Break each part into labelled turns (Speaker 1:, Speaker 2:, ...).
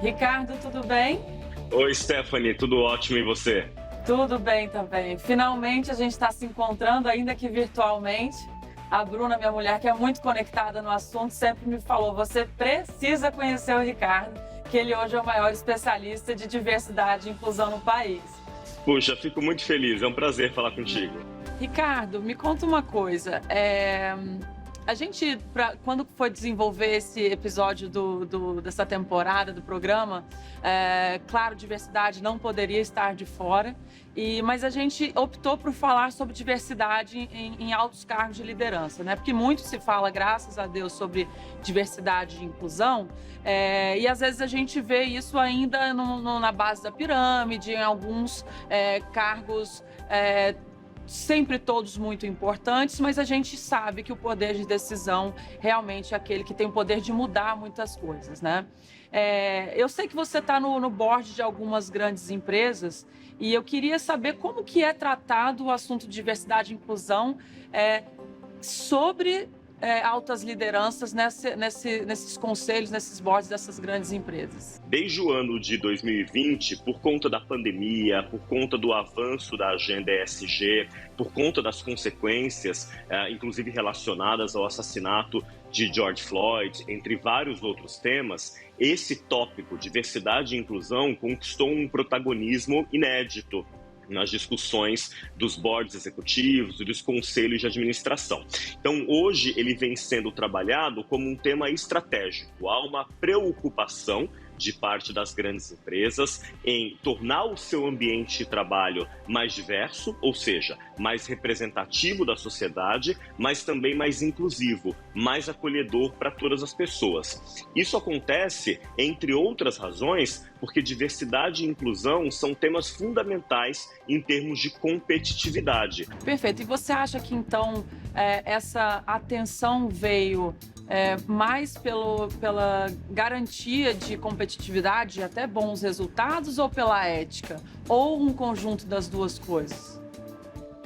Speaker 1: Ricardo, tudo bem?
Speaker 2: Oi, Stephanie, tudo ótimo e você?
Speaker 1: Tudo bem também. Finalmente a gente está se encontrando, ainda que virtualmente. A Bruna, minha mulher, que é muito conectada no assunto, sempre me falou: você precisa conhecer o Ricardo, que ele hoje é o maior especialista de diversidade e inclusão no país.
Speaker 2: Puxa, fico muito feliz, é um prazer falar contigo.
Speaker 1: Ricardo, me conta uma coisa. A gente, quando foi desenvolver esse episódio dessa temporada do programa, claro, diversidade não poderia estar de fora, mas a gente optou por falar sobre diversidade em altos cargos de liderança, né? Porque muito se fala, graças a Deus, sobre diversidade e inclusão, e às vezes a gente vê isso ainda na base da pirâmide, em alguns cargos sempre todos muito importantes, mas a gente sabe que o poder de decisão realmente é aquele que tem o poder de mudar muitas coisas, né? Eu sei que você está no board de algumas grandes empresas e eu queria saber como que é tratado o assunto de diversidade e inclusão sobre altas lideranças nesses conselhos, nesses boards dessas grandes empresas.
Speaker 2: Desde o ano de 2020, por conta da pandemia, por conta do avanço da agenda ESG, por conta das consequências, inclusive relacionadas ao assassinato de George Floyd, entre vários outros temas, esse tópico, diversidade e inclusão, conquistou um protagonismo inédito nas discussões dos boards executivos e dos conselhos de administração. Então, hoje, ele vem sendo trabalhado como um tema estratégico. Há uma preocupação de parte das grandes empresas em tornar o seu ambiente de trabalho mais diverso, ou seja, mais representativo da sociedade, mas também mais inclusivo, mais acolhedor para todas as pessoas. Isso acontece, entre outras razões, porque diversidade e inclusão são temas fundamentais em termos de competitividade.
Speaker 1: Perfeito. E você acha que, então, essa atenção veio mais pela garantia de competitividade e até bons resultados, ou pela ética? Ou um conjunto das duas coisas?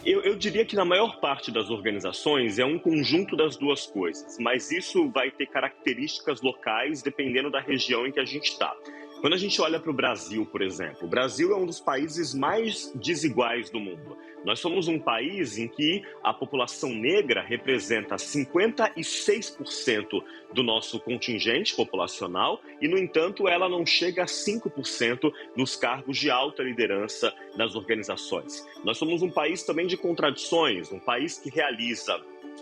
Speaker 2: Eu diria que na maior parte das organizações é um conjunto das duas coisas, mas isso vai ter características locais dependendo da região em que a gente está. Quando a gente olha para o Brasil, por exemplo, o Brasil é um dos países mais desiguais do mundo. Nós somos um país em que a população negra representa 56% do nosso contingente populacional e, no entanto, ela não chega a 5% nos cargos de alta liderança nas organizações. Nós somos um país também de contradições, um país que realiza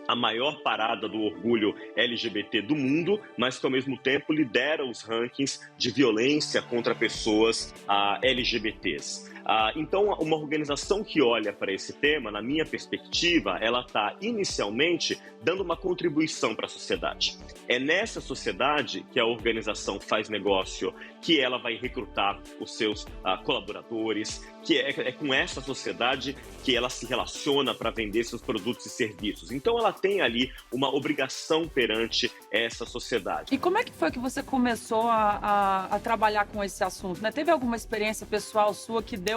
Speaker 2: a maior parada do orgulho LGBT do mundo, mas que ao mesmo tempo lidera os rankings de violência contra pessoas LGBTs. Então, uma organização que olha para esse tema, na minha perspectiva, ela está inicialmente dando uma contribuição para a sociedade. É nessa sociedade que a organização faz negócio, que ela vai recrutar os seus colaboradores, que é com essa sociedade que ela se relaciona para vender seus produtos e serviços. Então, ela tem ali uma obrigação perante essa sociedade.
Speaker 1: E como é que foi que você começou a trabalhar com esse assunto, né? Teve alguma experiência pessoal sua que deu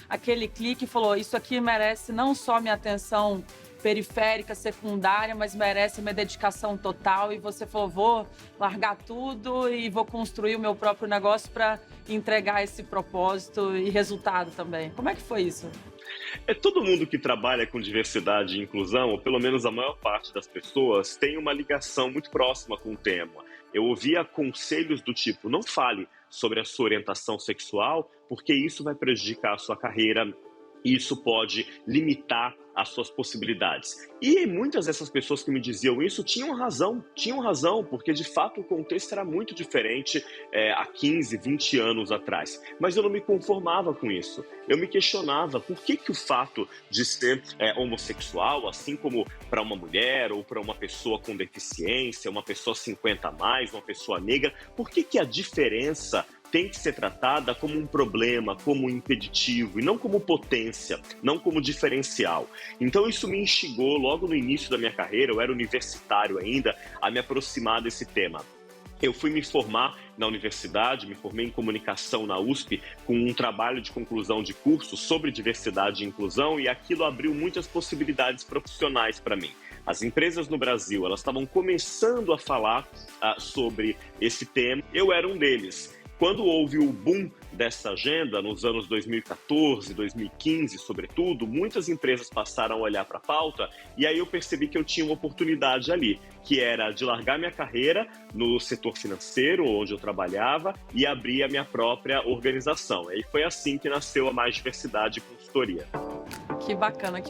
Speaker 1: aquele clique e falou: isso aqui merece não só minha atenção periférica, secundária, mas merece minha dedicação total, e você falou: vou largar tudo e vou construir o meu próprio negócio para entregar esse propósito e resultado também? Como é que foi isso?
Speaker 2: Todo mundo que trabalha com diversidade e inclusão, ou pelo menos a maior parte das pessoas, tem uma ligação muito próxima com o tema. Eu ouvia conselhos do tipo: não fale sobre a sua orientação sexual, porque isso vai prejudicar a sua carreira, isso pode limitar as suas possibilidades. E muitas dessas pessoas que me diziam isso tinham razão, porque de fato o contexto era muito diferente há 15, 20 anos atrás. Mas eu não me conformava com isso. Eu me questionava por que o fato de ser homossexual, assim como para uma mulher ou para uma pessoa com deficiência, uma pessoa 50 a mais, uma pessoa negra, por que a diferença tem que ser tratada como um problema, como um impeditivo, e não como potência, não como diferencial. Então isso me instigou logo no início da minha carreira, eu era universitário ainda, a me aproximar desse tema. Eu fui me formar na universidade, me formei em comunicação na USP, com um trabalho de conclusão de curso sobre diversidade e inclusão, e aquilo abriu muitas possibilidades profissionais para mim. As empresas no Brasil, elas estavam começando a falar sobre esse tema, eu era um deles. Quando houve o boom dessa agenda, nos anos 2014, 2015, sobretudo, muitas empresas passaram a olhar para a pauta e aí eu percebi que eu tinha uma oportunidade ali, que era de largar minha carreira no setor financeiro, onde eu trabalhava, e abrir a minha própria organização. E foi assim que nasceu a Mais Diversidade Consultoria.
Speaker 1: Que bacana,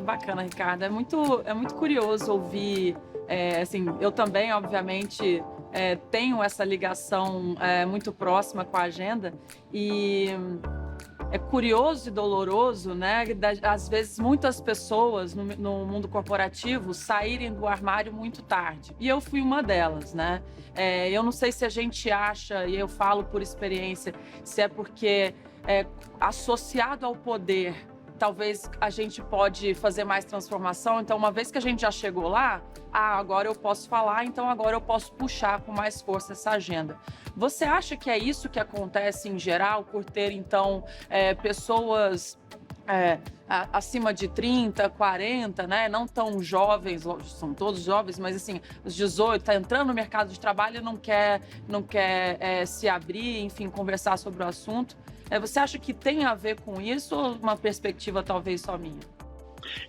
Speaker 1: Ricardo. É muito curioso ouvir, assim, eu também, obviamente, tenho essa ligação muito próxima com a agenda e é curioso e doloroso, né? Às vezes muitas pessoas no mundo corporativo saírem do armário muito tarde. E eu fui uma delas, né? Eu não sei se a gente acha, e eu falo por experiência, se é porque associado ao poder, talvez a gente pode fazer mais transformação. Então, uma vez que a gente já chegou lá, agora eu posso falar, então agora eu posso puxar com mais força essa agenda. Você acha que é isso que acontece em geral, por ter, então, pessoas acima de 30, 40, né? Não tão jovens, são todos jovens, mas assim, os 18, tá entrando no mercado de trabalho e não quer se abrir, enfim, conversar sobre o assunto. Você acha que tem a ver com isso ou uma perspectiva talvez só minha?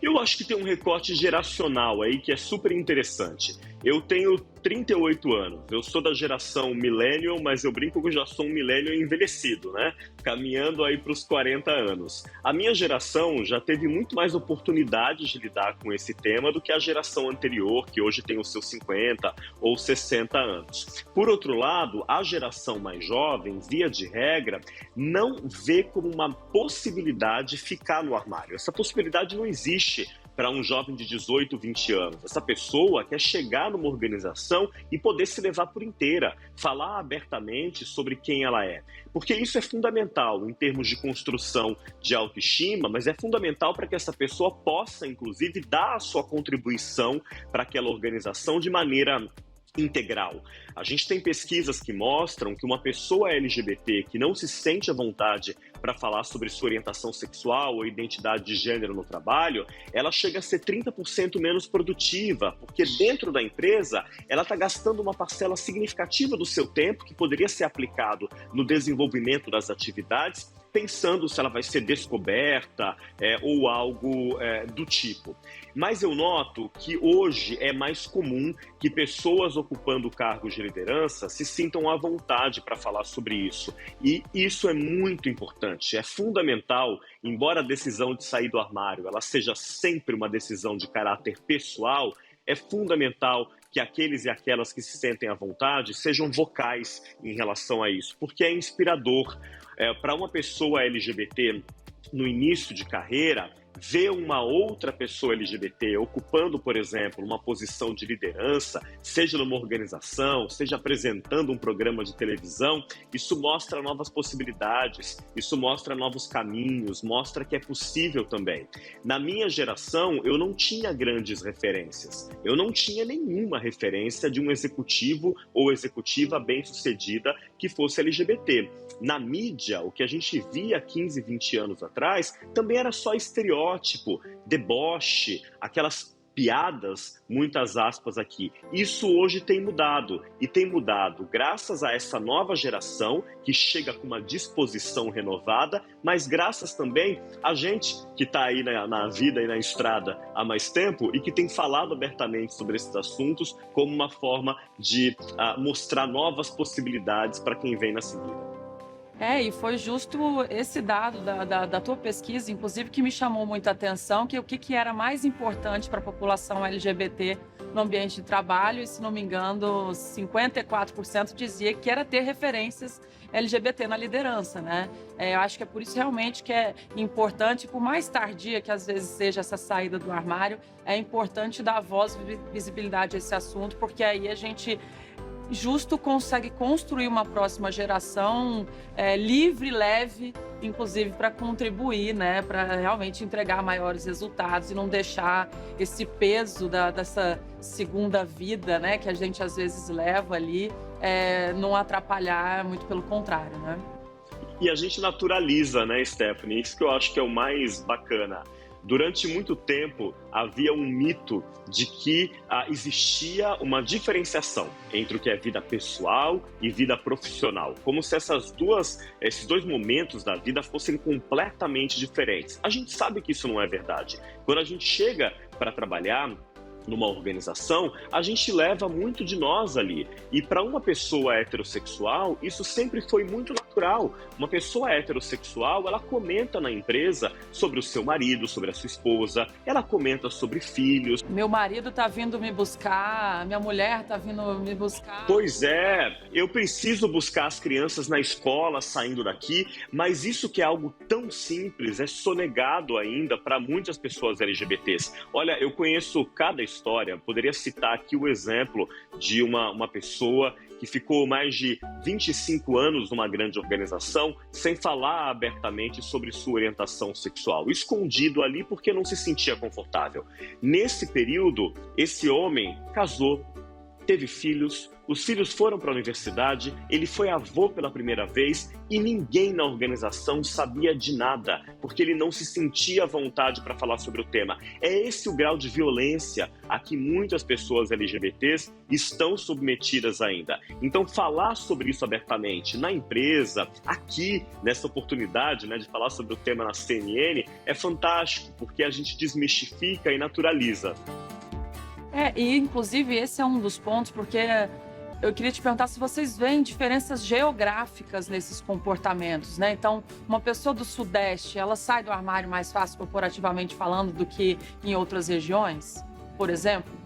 Speaker 2: Eu acho que tem um recorte geracional aí que é super interessante. Eu tenho 38 anos, eu sou da geração millennial, mas eu brinco que eu já sou um millennial envelhecido, né? Caminhando aí para os 40 anos. A minha geração já teve muito mais oportunidades de lidar com esse tema do que a geração anterior, que hoje tem os seus 50 ou 60 anos. Por outro lado, a geração mais jovem, via de regra, não vê como uma possibilidade ficar no armário. Essa possibilidade não existe para um jovem de 18, 20 anos. Essa pessoa quer chegar numa organização e poder se levar por inteira, falar abertamente sobre quem ela é. Porque isso é fundamental em termos de construção de autoestima, mas é fundamental para que essa pessoa possa, inclusive, dar a sua contribuição para aquela organização de maneira integral. A gente tem pesquisas que mostram que uma pessoa LGBT que não se sente à vontade para falar sobre sua orientação sexual ou identidade de gênero no trabalho, ela chega a ser 30% menos produtiva, porque dentro da empresa ela está gastando uma parcela significativa do seu tempo que poderia ser aplicado no desenvolvimento das atividades, pensando se ela vai ser descoberta ou algo do tipo. Mas eu noto que hoje é mais comum que pessoas ocupando cargos de liderança se sintam à vontade para falar sobre isso. E isso é muito importante, é fundamental, embora a decisão de sair do armário ela seja sempre uma decisão de caráter pessoal, é fundamental que aqueles e aquelas que se sentem à vontade sejam vocais em relação a isso, porque é inspirador. Para uma pessoa LGBT no início de carreira, ver uma outra pessoa LGBT ocupando, por exemplo, uma posição de liderança, seja numa organização, seja apresentando um programa de televisão, isso mostra novas possibilidades, isso mostra novos caminhos, mostra que é possível também. Na minha geração, eu não tinha grandes referências, eu não tinha nenhuma referência de um executivo ou executiva bem-sucedida que fosse LGBT. Na mídia, o que a gente via 15, 20 anos atrás, também era só estereótipo, deboche, aquelas piadas, muitas aspas aqui. Isso hoje tem mudado, e tem mudado graças a essa nova geração que chega com uma disposição renovada, mas graças também a gente que está aí na vida e na estrada há mais tempo e que tem falado abertamente sobre esses assuntos como uma forma de mostrar novas possibilidades para quem vem na seguida.
Speaker 1: E foi justo esse dado da tua pesquisa, inclusive, que me chamou muita atenção, que o que era mais importante para a população LGBT no ambiente de trabalho, e, se não me engano, 54% dizia que era ter referências LGBT na liderança, né? Eu acho que é por isso realmente que é importante, por mais tardia que às vezes seja essa saída do armário, é importante dar voz e visibilidade a esse assunto, porque aí a gente justo consegue construir uma próxima geração livre, leve, inclusive para contribuir, né, para realmente entregar maiores resultados e não deixar esse peso dessa segunda vida, né, que a gente às vezes leva ali, não atrapalhar, muito pelo contrário, né?
Speaker 2: E a gente naturaliza, né, Stephanie? Isso que eu acho que é o mais bacana. Durante muito tempo, havia um mito de que existia uma diferenciação entre o que é vida pessoal e vida profissional, como se esses dois momentos da vida fossem completamente diferentes. A gente sabe que isso não é verdade. Quando a gente chega para trabalhar numa organização, a gente leva muito de nós ali. E para uma pessoa heterossexual, isso sempre foi muito natural. Uma pessoa heterossexual, ela comenta na empresa sobre o seu marido, sobre a sua esposa, ela comenta sobre filhos.
Speaker 1: Meu marido tá vindo me buscar, minha mulher tá vindo me buscar.
Speaker 2: Pois é, eu preciso buscar as crianças na escola saindo daqui, mas isso que é algo tão simples é sonegado ainda para muitas pessoas LGBTs. Olha, eu conheço cada história, poderia citar aqui o exemplo de uma pessoa que ficou mais de 25 anos numa grande organização sem falar abertamente sobre sua orientação sexual, escondido ali porque não se sentia confortável. Nesse período, esse homem casou, teve filhos, os filhos foram para a universidade, ele foi avô pela primeira vez e ninguém na organização sabia de nada, porque ele não se sentia à vontade para falar sobre o tema. É esse o grau de violência a que muitas pessoas LGBTs estão submetidas ainda. Então, falar sobre isso abertamente na empresa, aqui, nessa oportunidade, né, de falar sobre o tema na CNN, é fantástico, porque a gente desmistifica e naturaliza.
Speaker 1: E inclusive esse é um dos pontos, porque eu queria te perguntar se vocês veem diferenças geográficas nesses comportamentos, né? Então, uma pessoa do Sudeste, ela sai do armário mais fácil corporativamente falando do que em outras regiões, por exemplo?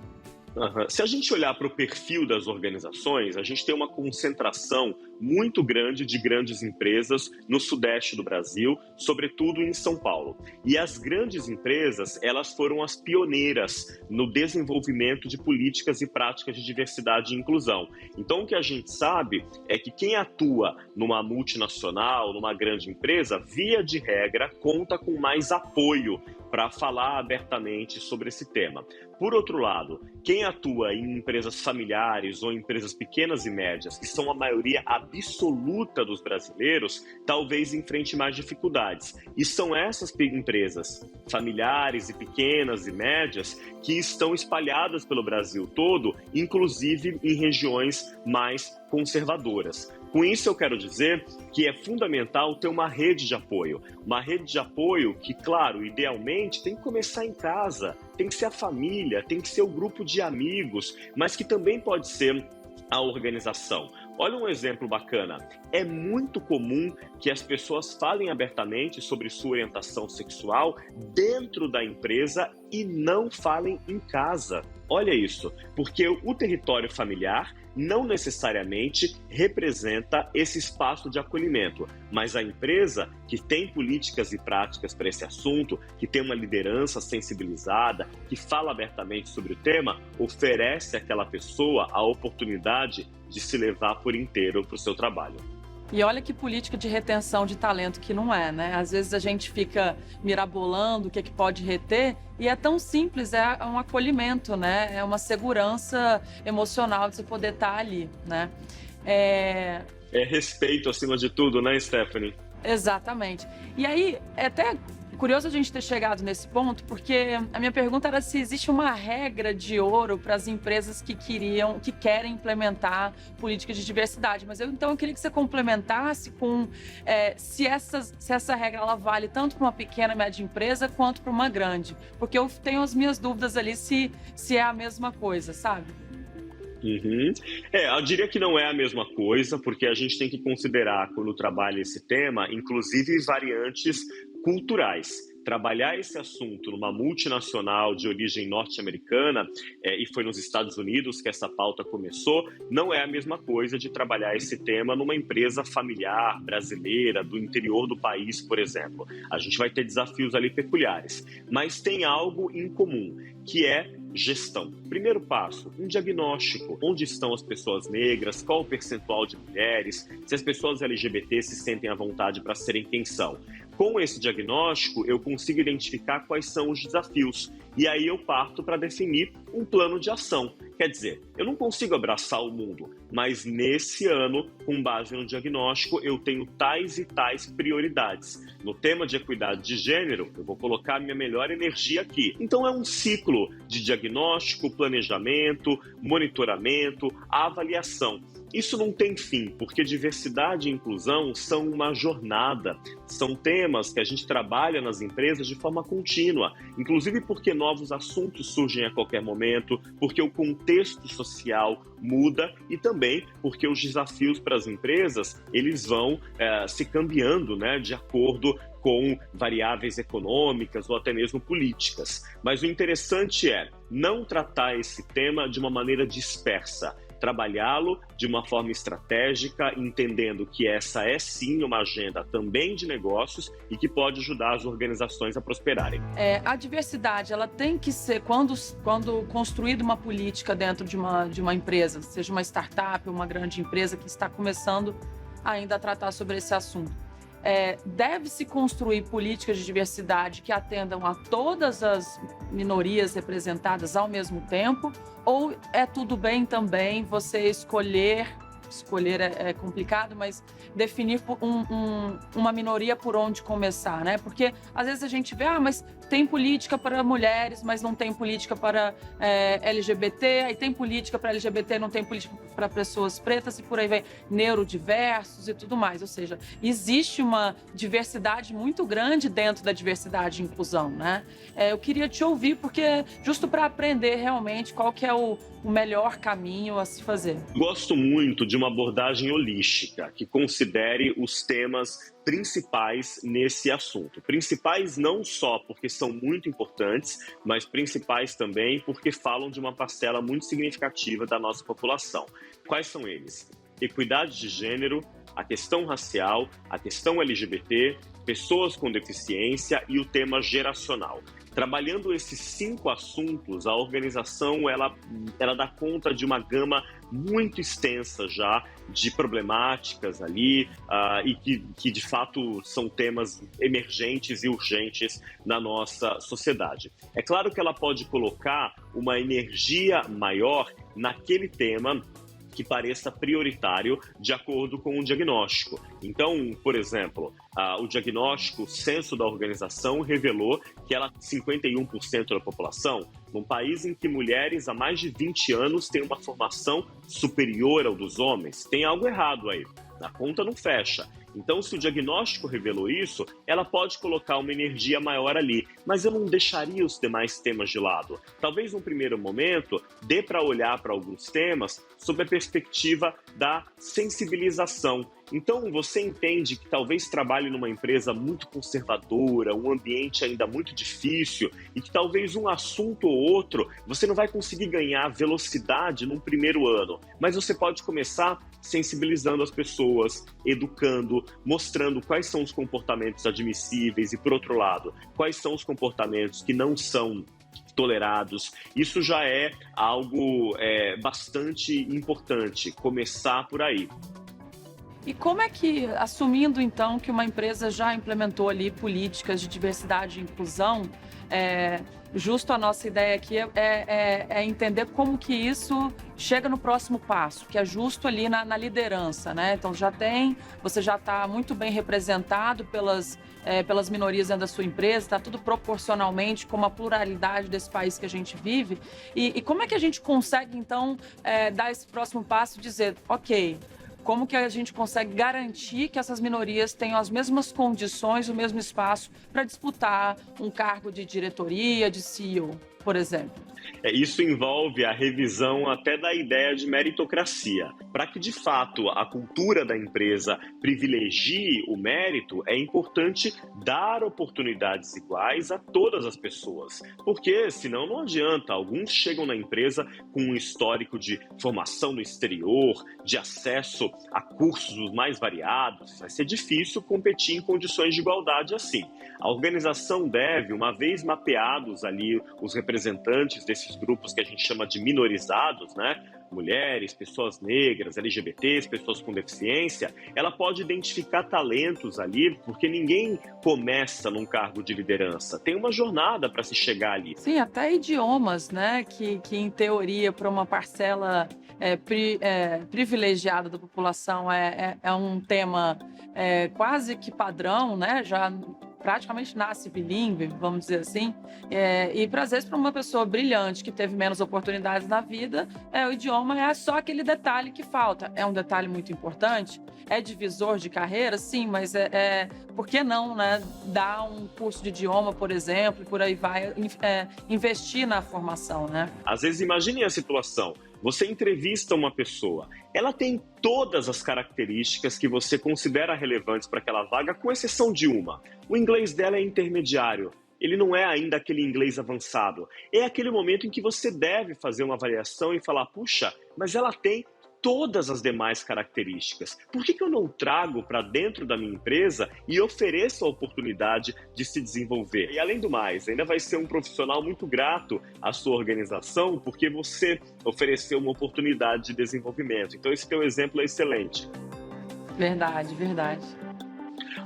Speaker 2: Se a gente olhar para o perfil das organizações, a gente tem uma concentração muito grande de grandes empresas no sudeste do Brasil, sobretudo em São Paulo. E as grandes empresas, elas foram as pioneiras no desenvolvimento de políticas e práticas de diversidade e inclusão. Então, o que a gente sabe é que quem atua numa multinacional, numa grande empresa, via de regra, conta com mais apoio para falar abertamente sobre esse tema. Por outro lado, quem atua em empresas familiares ou empresas pequenas e médias, que são a maioria absoluta dos brasileiros, talvez enfrente mais dificuldades. E são essas empresas familiares e pequenas e médias que estão espalhadas pelo Brasil todo, inclusive em regiões mais conservadoras. Com isso, eu quero dizer que é fundamental ter uma rede de apoio. Uma rede de apoio que, claro, idealmente tem que começar em casa, tem que ser a família, tem que ser o grupo de amigos, mas que também pode ser a organização. Olha um exemplo bacana. É muito comum que as pessoas falem abertamente sobre sua orientação sexual dentro da empresa e não falem em casa. Olha isso, porque o território familiar não necessariamente representa esse espaço de acolhimento, mas a empresa que tem políticas e práticas para esse assunto, que tem uma liderança sensibilizada, que fala abertamente sobre o tema, oferece àquela pessoa a oportunidade de se levar por inteiro para o seu trabalho.
Speaker 1: E olha que política de retenção de talento que não é, né? Às vezes a gente fica mirabolando o que é que pode reter e é tão simples, é um acolhimento, né? É uma segurança emocional de você poder estar ali, né?
Speaker 2: É respeito acima de tudo, né, Stephanie?
Speaker 1: Exatamente. E aí, é até curioso a gente ter chegado nesse ponto, porque a minha pergunta era se existe uma regra de ouro para as empresas que querem implementar políticas de diversidade. Mas então eu queria que você complementasse com se essa regra ela vale tanto para uma pequena e média empresa quanto para uma grande. Porque eu tenho as minhas dúvidas ali se é a mesma coisa, sabe?
Speaker 2: Eu diria que não é a mesma coisa, porque a gente tem que considerar, quando trabalha esse tema, inclusive variantes culturais. Trabalhar esse assunto numa multinacional de origem norte-americana, e foi nos Estados Unidos que essa pauta começou, não é a mesma coisa de trabalhar esse tema numa empresa familiar brasileira, do interior do país, por exemplo. A gente vai ter desafios ali peculiares, mas tem algo em comum, que é gestão. Primeiro passo, um diagnóstico. Onde estão as pessoas negras? Qual o percentual de mulheres? Se as pessoas LGBT se sentem à vontade para serem quem são? Com esse diagnóstico, eu consigo identificar quais são os desafios. E aí eu parto para definir um plano de ação. Quer dizer, eu não consigo abraçar o mundo, mas nesse ano, com base no diagnóstico, eu tenho tais e tais prioridades. No tema de equidade de gênero, eu vou colocar minha melhor energia aqui. Então é um ciclo de diagnóstico, planejamento, monitoramento, avaliação. Isso não tem fim, porque diversidade e inclusão são uma jornada, são temas que a gente trabalha nas empresas de forma contínua, inclusive porque novos assuntos surgem a qualquer momento, porque o contexto social muda e também porque os desafios para as empresas, eles vão se cambiando, né, de acordo com variáveis econômicas ou até mesmo políticas. Mas o interessante é não tratar esse tema de uma maneira dispersa, trabalhá-lo de uma forma estratégica, entendendo que essa é sim uma agenda também de negócios e que pode ajudar as organizações a prosperarem.
Speaker 1: A diversidade, ela tem que ser, quando construída uma política dentro de uma empresa, seja uma startup ou uma grande empresa que está começando ainda a tratar sobre esse assunto, deve-se construir políticas de diversidade que atendam a todas as minorias representadas ao mesmo tempo? Ou é tudo bem também você escolher é complicado, mas definir uma minoria por onde começar, né? Porque às vezes a gente vê, mas tem política para mulheres, mas não tem política para LGBT, aí tem política para LGBT, não tem política para pessoas pretas e por aí vai, neurodiversos e tudo mais. Ou seja, existe uma diversidade muito grande dentro da diversidade e inclusão, né? Eu queria te ouvir, porque justo para aprender realmente qual que é o melhor caminho a se fazer.
Speaker 2: Gosto muito de uma abordagem holística, que considere os temas principais nesse assunto. Principais não só porque são muito importantes, mas principais também porque falam de uma parcela muito significativa da nossa população. Quais são eles? Equidade de gênero, a questão racial, a questão LGBT, pessoas com deficiência e o tema geracional. Trabalhando esses 5 assuntos, a organização ela dá conta de uma gama muito extensa já de problemáticas ali e que de fato são temas emergentes e urgentes na nossa sociedade. É claro que ela pode colocar uma energia maior naquele tema que pareça prioritário de acordo com o diagnóstico. Então, por exemplo, o diagnóstico, o censo da organização revelou que 51% da população, num país em que mulheres há mais de 20 anos têm uma formação superior ao dos homens, tem algo errado aí. A conta não fecha. Então, se o diagnóstico revelou isso, ela pode colocar uma energia maior ali, mas eu não deixaria os demais temas de lado. Talvez, num primeiro momento, dê para olhar para alguns temas sob a perspectiva da sensibilização. Então, você entende que talvez trabalhe numa empresa muito conservadora, um ambiente ainda muito difícil e que talvez um assunto ou outro você não vai conseguir ganhar velocidade num primeiro ano, mas você pode começar sensibilizando as pessoas, educando, mostrando quais são os comportamentos admissíveis e, por outro lado, quais são os comportamentos que não são tolerados. Isso já é algo bastante importante, começar por aí.
Speaker 1: E como é que, assumindo então que uma empresa já implementou ali políticas de diversidade e inclusão, justo a nossa ideia aqui é entender como que isso chega no próximo passo, que é justo ali na liderança, né? Então você já está muito bem representado pelas minorias dentro da sua empresa, está tudo proporcionalmente com a pluralidade desse país que a gente vive. E como é que a gente consegue então dar esse próximo passo e dizer, ok, como que a gente consegue garantir que essas minorias tenham as mesmas condições, o mesmo espaço para disputar um cargo de diretoria, de CEO, por exemplo?
Speaker 2: Isso envolve a revisão até da ideia de meritocracia. Para que, de fato, a cultura da empresa privilegie o mérito, é importante dar oportunidades iguais a todas as pessoas. Porque, senão, não adianta. Alguns chegam na empresa com um histórico de formação no exterior, de acesso a cursos os mais variados. Vai ser difícil competir em condições de igualdade assim. A organização deve, uma vez mapeados ali os representantes desses grupos que a gente chama de minorizados, né? Mulheres, pessoas negras, LGBTs, pessoas com deficiência, ela pode identificar talentos ali, porque ninguém começa num cargo de liderança. Tem uma jornada para se chegar ali.
Speaker 1: Sim, até idiomas, né? Que em teoria, para uma parcela privilegiada da população, é um tema quase que padrão, né? Já praticamente nasce bilíngue, vamos dizer assim, e às vezes para uma pessoa brilhante que teve menos oportunidades na vida, o idioma é só aquele detalhe que falta. É um detalhe muito importante, é divisor de carreira, sim, mas por que não, né, dar um curso de idioma, por exemplo, e por aí vai, investir na formação, né?
Speaker 2: Às vezes, imagine a situação. Você entrevista uma pessoa, ela tem todas as características que você considera relevantes para aquela vaga, com exceção de uma. O inglês dela é intermediário, ele não é ainda aquele inglês avançado. É aquele momento em que você deve fazer uma avaliação e falar, puxa, mas ela tem todas as demais características. Por que eu não trago para dentro da minha empresa e ofereço a oportunidade de se desenvolver? E além do mais, ainda vai ser um profissional muito grato à sua organização, porque você ofereceu uma oportunidade de desenvolvimento. Então esse teu exemplo é excelente.
Speaker 1: Verdade, verdade.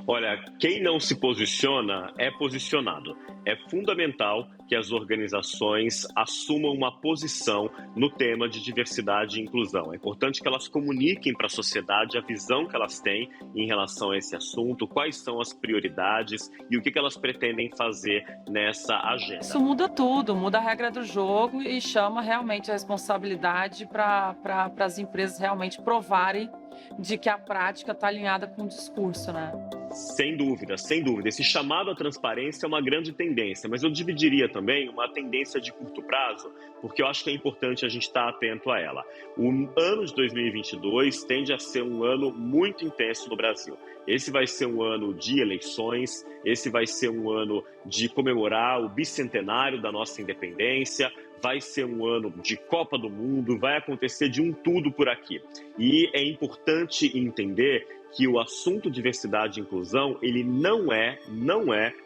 Speaker 2: Olha, quem não se posiciona é posicionado. É fundamental que as organizações assumam uma posição no tema de diversidade e inclusão. É importante que elas comuniquem para a sociedade a visão que elas têm em relação a esse assunto, quais são as prioridades e o que elas pretendem fazer nessa agenda.
Speaker 1: Isso muda tudo, muda a regra do jogo e chama realmente a responsabilidade para as empresas realmente provarem de que a prática está alinhada com o discurso, né?
Speaker 2: Sem dúvida, sem dúvida. Esse chamado à transparência é uma grande tendência, mas eu dividiria também uma tendência de curto prazo, porque eu acho que é importante a gente estar atento a ela. O ano de 2022 tende a ser um ano muito intenso no Brasil. Esse vai ser um ano de eleições, esse vai ser um ano de comemorar o bicentenário da nossa independência, vai ser um ano de Copa do Mundo, vai acontecer de um tudo por aqui. E é importante entender que o assunto diversidade e inclusão, ele não é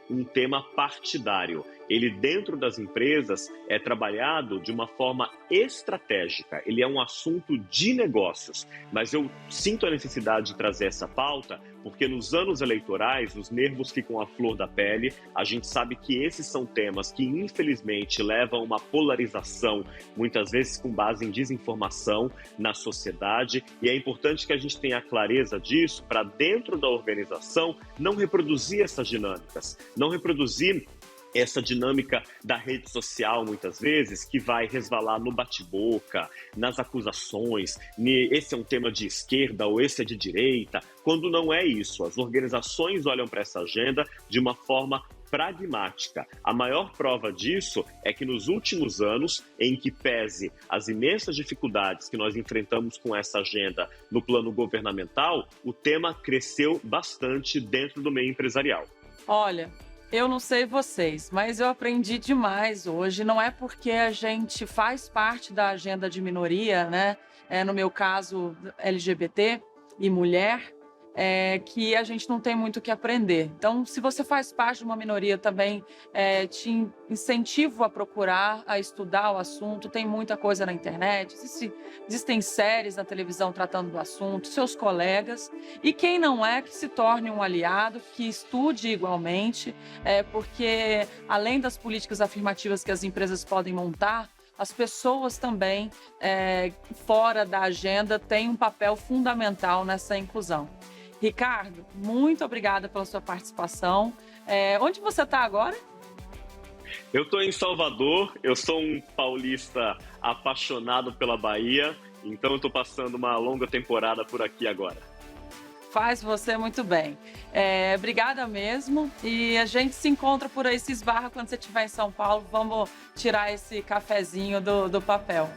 Speaker 2: um tema partidário. Ele, dentro das empresas, é trabalhado de uma forma estratégica. Ele é um assunto de negócios. Mas eu sinto a necessidade de trazer essa pauta porque nos anos eleitorais os nervos ficam à flor da pele. A gente sabe que esses são temas que, infelizmente, levam a uma polarização, muitas vezes com base em desinformação na sociedade. E é importante que a gente tenha clareza disso para, dentro da organização, não reproduzir essas dinâmicas, não reproduzir essa dinâmica da rede social, muitas vezes, que vai resvalar no bate-boca, nas acusações, esse é um tema de esquerda ou esse é de direita, quando não é isso. As organizações olham para essa agenda de uma forma pragmática. A maior prova disso é que nos últimos anos, em que pese as imensas dificuldades que nós enfrentamos com essa agenda no plano governamental, o tema cresceu bastante dentro do meio empresarial.
Speaker 1: Olha, eu não sei vocês, mas eu aprendi demais hoje. Não é porque a gente faz parte da agenda de minoria, né? No meu caso, LGBT e mulher, que a gente não tem muito o que aprender. Então, se você faz parte de uma minoria também, te incentivo a procurar, a estudar o assunto. Tem muita coisa na internet, existem séries na televisão tratando do assunto, seus colegas. E quem não é, que se torne um aliado, que estude igualmente, porque além das políticas afirmativas que as empresas podem montar, as pessoas também, fora da agenda, têm um papel fundamental nessa inclusão. Ricardo, muito obrigada pela sua participação. Onde você está agora?
Speaker 2: Eu estou em Salvador, eu sou um paulista apaixonado pela Bahia, então eu estou passando uma longa temporada por aqui agora.
Speaker 1: Faz você muito bem. Obrigada mesmo. E a gente se encontra por aí, se esbarra quando você estiver em São Paulo. Vamos tirar esse cafezinho do papel.